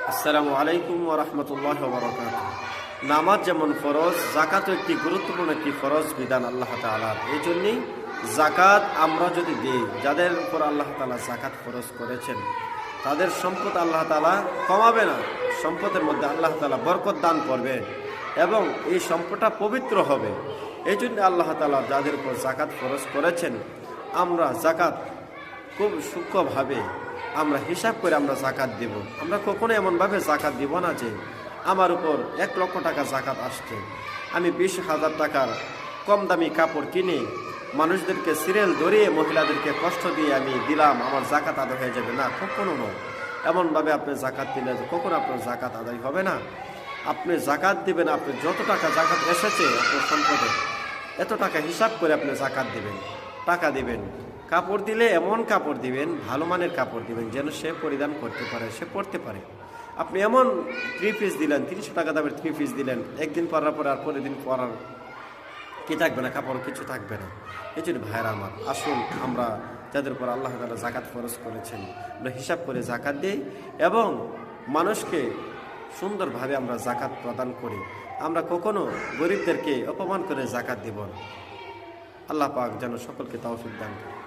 আসসালামু আলাইকুম ওয়া রাহমাতুল্লাহি ওয়া বারাকাতুহু। নামাজ যেমন ফরজ, যাকাতও একটি গুরুত্বপূর্ণ একটি ফরজ বিধান আল্লাহ তাআলার। এই জন্যই যাকাত আমরা যদি দিই, যাদের উপর আল্লাহ তাআলা যাকাত ফরজ করেছেন, তাদের সম্পদ আল্লাহ তাআলা কমাবে না। সম্পদের মধ্যে আল্লাহ তাআলা বরকত দান করবেন এবং এই সম্পদটা পবিত্র হবে। এই জন্য আল্লাহ তাআলা যাদের উপর যাকাত ফরজ করেছেন, আমরা যাকাত খুব সূক্ষ্মভাবে আমরা হিসাব করে আমরা জাকাত দেব। আমরা কখনো এমনভাবে জাকাত দিব না যে আমার উপর 1 লক্ষ টাকা জাকাত আসছে, আমি 20,000 টাকার কম দামি কাপড় কিনে মানুষদেরকে সিরিয়াল ধরিয়ে মহিলাদেরকে কষ্ট দিয়ে আমি দিলাম, আমার জাকাত আদায় হয়ে যাবে না, কখনো নয়। এমনভাবে আপনি জাকাত দিলে কখনো আপনার জাকাত আদায় হবে না। আপনি জাকাত দিবেন, আপনি যত টাকা জাকাত এসেছে আপনার সম্পদে, এত টাকা হিসাব করে আপনি জাকাত দিবেন, টাকা দিবেন। কাপড় দিলে এমন কাপড় দিবেন, ভালো মানের কাপড় দিবেন যেন সে পরিধান করতে পারে, সে পরতে পারে। আপনি এমন 3 পিস দিলেন, 300 টাকা দামের 3 পিস দিলেন, একদিন পরার পরে আর পরের দিন পরার কি থাকবে না, কাপড় কিছু থাকবে না। এই জন্য ভাইরা আমার, আসুন আমরা যাদের উপর আল্লাহ তাআলা জাকাত ফরজ করেছেন আমরা হিসাব করে জাকাত দিই এবং মানুষকে সুন্দরভাবে আমরা জাকাত প্রদান করি। আমরা কখনো গরিবদেরকে অপমান করে জাকাত দিব না। আল্লাহ পাক যেন সকলকে তৌফিক দান করেন।